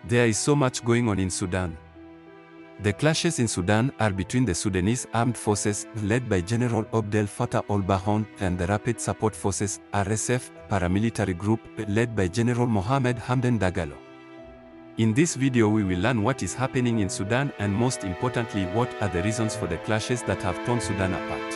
There is so much going on in Sudan. The clashes in Sudan are between the Sudanese Armed Forces, led by General Abdel Fattah al-Burhan, and the Rapid Support Forces, RSF, paramilitary group, led by General Mohamed Hamdan Dagalo. In this video we will learn what is happening in Sudan and most importantly what are the reasons for the clashes that have torn Sudan apart.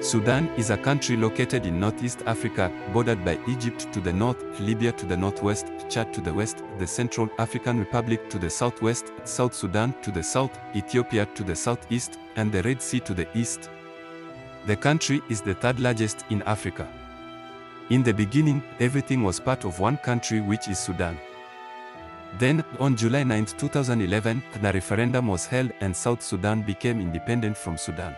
Sudan is a country located in Northeast Africa, bordered by Egypt to the north, Libya to the northwest, Chad to the west, the Central African Republic to the southwest, South Sudan to the south, Ethiopia to the southeast, and the Red Sea to the east. The country is the third largest in Africa. In the beginning, everything was part of one country, which is Sudan. Then, on July 9, 2011, a referendum was held and South Sudan became independent from Sudan.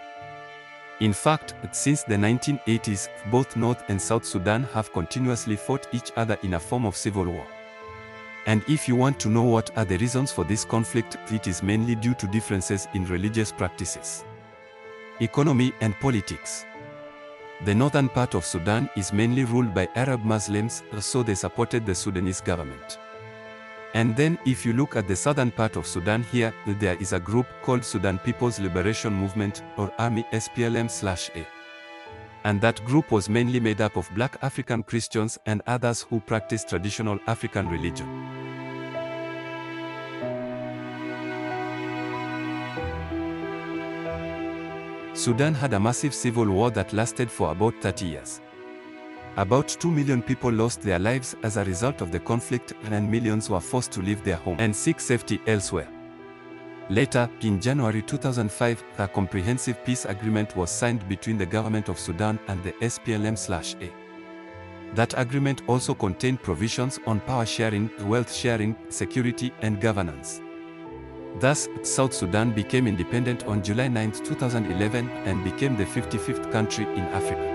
In fact, since the 1980s, both North and South Sudan have continuously fought each other in a form of civil war. And if you want to know what are the reasons for this conflict, it is mainly due to differences in religious practices, economy and politics. The northern part of Sudan is mainly ruled by Arab Muslims, so they supported the Sudanese government. And then if you look at the southern part of Sudan here, there is a group called Sudan People's Liberation Movement, or Army SPLM/A. And that group was mainly made up of black African Christians and others who practice traditional African religion. Sudan had a massive civil war that lasted for about 30 years. About 2 million people lost their lives as a result of the conflict, and millions were forced to leave their home and seek safety elsewhere. Later, in January 2005, a comprehensive peace agreement was signed between the government of Sudan and the SPLM/A. That agreement also contained provisions on power sharing, wealth sharing, security, and governance. Thus, South Sudan became independent on July 9, 2011, and became the 55th country in Africa.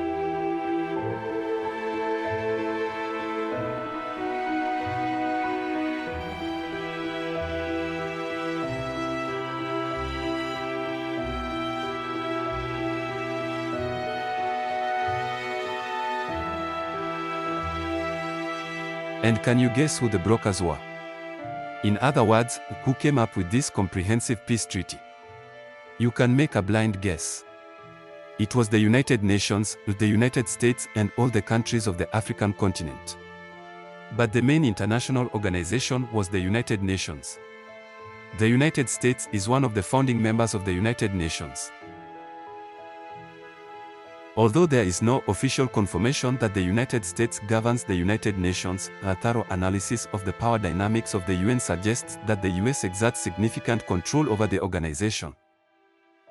And can you guess who the brokers were? In other words, who came up with this comprehensive peace treaty? You can make a blind guess. It was the United Nations, the United States, and all the countries of the African continent. But the main international organization was the United Nations. The United States is one of the founding members of the United Nations. Although there is no official confirmation that the United States governs the United Nations, a thorough analysis of the power dynamics of the UN suggests that the US exerts significant control over the organization.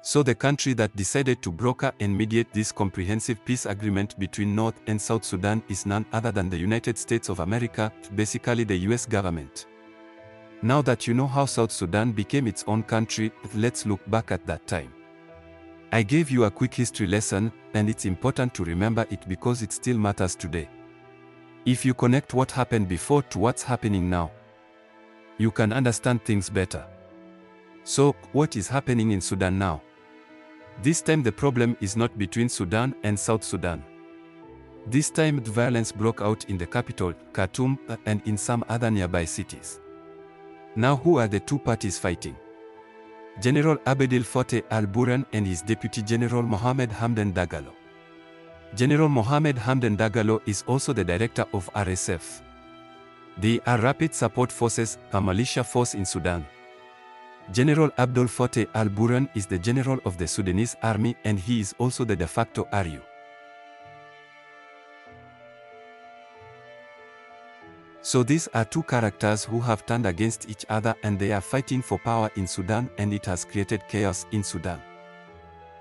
So the country that decided to broker and mediate this comprehensive peace agreement between North and South Sudan is none other than the United States of America, basically the US government. Now that you know how South Sudan became its own country, let's look back at that time. I gave you a quick history lesson, and it's important to remember it because it still matters today. If you connect what happened before to what's happening now, you can understand things better. So, what is happening in Sudan now? This time the problem is not between Sudan and South Sudan. This time the violence broke out in the capital, Khartoum, and in some other nearby cities. Now who are the two parties fighting? General Abdel Fattah al-Burhan and his deputy General Mohamed Hamdan Dagalo. General Mohamed Hamdan Dagalo is also the director of RSF. They are Rapid Support Forces, a militia force in Sudan. General Abdel Fattah al-Burhan is the general of the Sudanese army and he is also the de facto RU. So these are two characters who have turned against each other and they are fighting for power in Sudan, and it has created chaos in Sudan.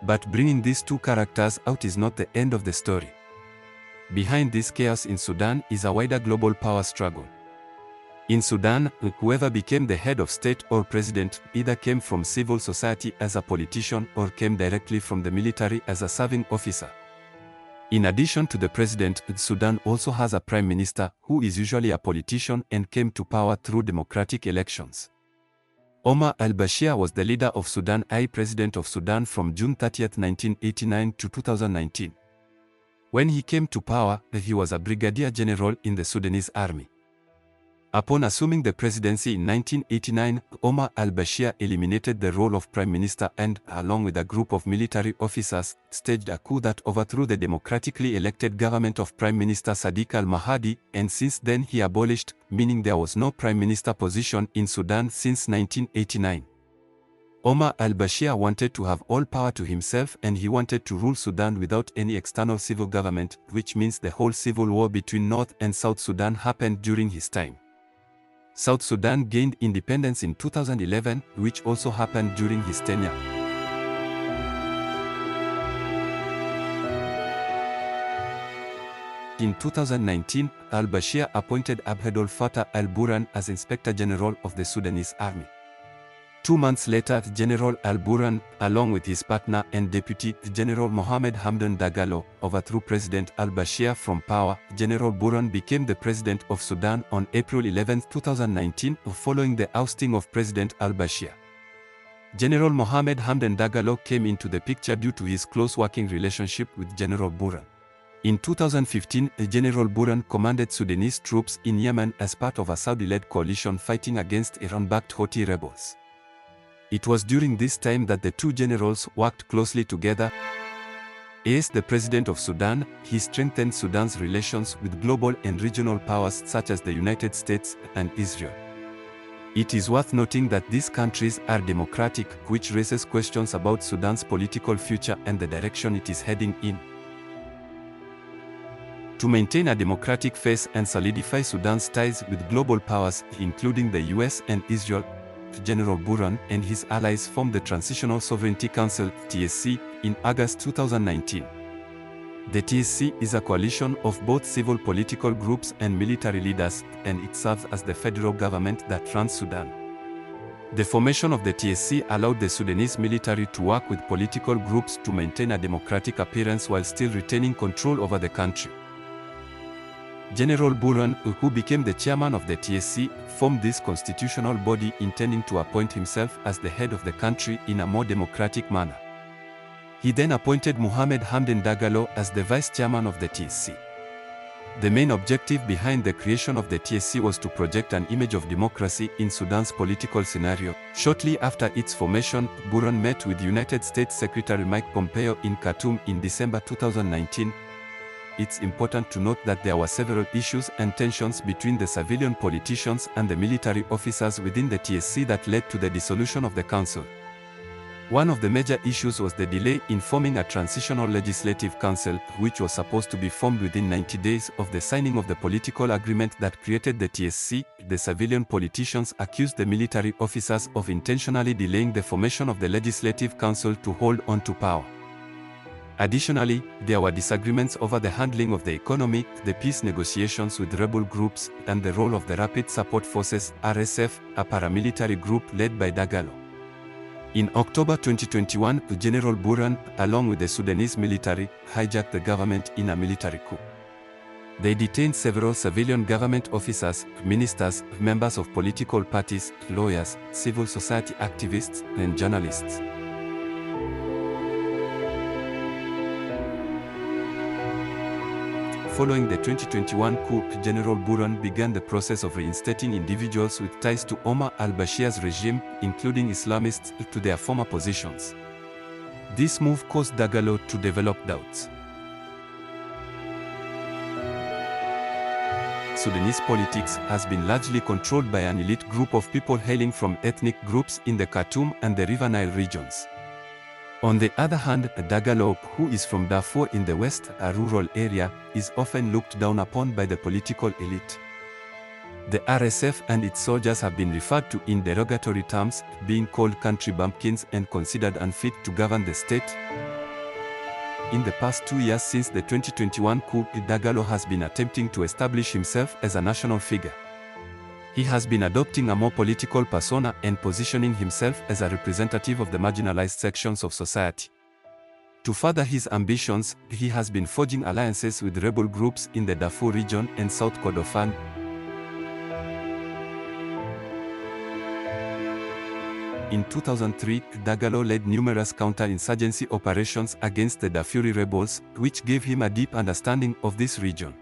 But bringing these two characters out is not the end of the story. Behind this chaos in Sudan is a wider global power struggle. In Sudan, whoever became the head of state or president either came from civil society as a politician or came directly from the military as a serving officer. In addition to the president, Sudan also has a prime minister who is usually a politician and came to power through democratic elections. Omar al-Bashir was the leader of Sudan I President of Sudan from June 30, 1989 to 2019. When he came to power, he was a brigadier general in the Sudanese army. Upon assuming the presidency in 1989, Omar al-Bashir eliminated the role of prime minister and, along with a group of military officers, staged a coup that overthrew the democratically elected government of Prime Minister Sadiq al-Mahdi, and since then he abolished, meaning there was no prime minister position in Sudan since 1989. Omar al-Bashir wanted to have all power to himself and he wanted to rule Sudan without any external civil government, which means the whole civil war between North and South Sudan happened during his time. South Sudan gained independence in 2011, which also happened during his tenure. In 2019, al-Bashir appointed Abdel Fattah al-Burhan as Inspector General of the Sudanese Army. 2 months later, General al-Burhan, along with his partner and Deputy General Mohamed Hamdan Dagalo, overthrew President al-Bashir from power. General Burhan became the President of Sudan on April 11, 2019, following the ousting of President al-Bashir. General Mohamed Hamdan Dagalo came into the picture due to his close working relationship with General Burhan. In 2015, General Burhan commanded Sudanese troops in Yemen as part of a Saudi-led coalition fighting against Iran-backed Houthi rebels. It was during this time that the two generals worked closely together. As the President of Sudan, he strengthened Sudan's relations with global and regional powers such as the United States and Israel. It is worth noting that these countries are democratic, which raises questions about Sudan's political future and the direction it is heading in. To maintain a democratic face and solidify Sudan's ties with global powers, including the US and Israel, General Burhan and his allies formed the Transitional Sovereignty Council (TSC) in August 2019. The TSC is a coalition of both civil political groups and military leaders, and it serves as the federal government that runs Sudan. The formation of the TSC allowed the Sudanese military to work with political groups to maintain a democratic appearance while still retaining control over the country. General Burhan, who became the chairman of the TSC, formed this constitutional body intending to appoint himself as the head of the country in a more democratic manner. He then appointed Mohamed Hamdan Dagalo as the vice chairman of the TSC. The main objective behind the creation of the TSC was to project an image of democracy in Sudan's political scenario. Shortly after its formation, Burhan met with United States Secretary Mike Pompeo in Khartoum in December 2019. It's important to note that there were several issues and tensions between the civilian politicians and the military officers within the TSC that led to the dissolution of the council. One of the major issues was the delay in forming a transitional legislative council, which was supposed to be formed within 90 days of the signing of the political agreement that created the TSC. The civilian politicians accused the military officers of intentionally delaying the formation of the legislative council to hold on to power. Additionally, there were disagreements over the handling of the economy, the peace negotiations with rebel groups, and the role of the Rapid Support Forces (RSF), a paramilitary group led by Dagalo. In October 2021, General Burhan, along with the Sudanese military, hijacked the government in a military coup. They detained several civilian government officers, ministers, members of political parties, lawyers, civil society activists, and journalists. Following the 2021 coup, General Burhan began the process of reinstating individuals with ties to Omar al-Bashir's regime, including Islamists, to their former positions. This move caused Dagalo to develop doubts. Sudanese politics has been largely controlled by an elite group of people hailing from ethnic groups in the Khartoum and the River Nile regions. On the other hand, Dagalo, who is from Darfur in the west, a rural area, is often looked down upon by the political elite. The RSF and its soldiers have been referred to in derogatory terms, being called country bumpkins and considered unfit to govern the state. In the past 2 years since the 2021 coup, Dagalo has been attempting to establish himself as a national figure. He has been adopting a more political persona and positioning himself as a representative of the marginalized sections of society. To further his ambitions, he has been forging alliances with rebel groups in the Darfur region and South Kordofan. In 2003, Dagalo led numerous counter-insurgency operations against the Darfuri rebels, which gave him a deep understanding of this region.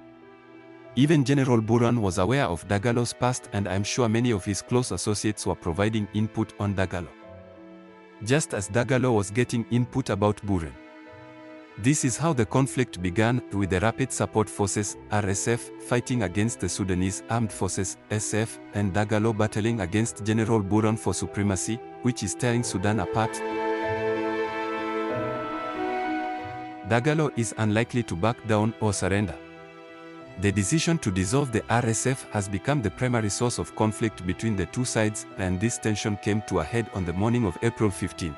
Even General Burhan was aware of Dagalo's past, and I'm sure many of his close associates were providing input on Dagalo, just as Dagalo was getting input about Burhan. This is how the conflict began, with the Rapid Support Forces, RSF, fighting against the Sudanese Armed Forces, SF, and Dagalo battling against General Burhan for supremacy, which is tearing Sudan apart. Dagalo is unlikely to back down or surrender. The decision to dissolve the RSF has become the primary source of conflict between the two sides, and this tension came to a head on the morning of April 15.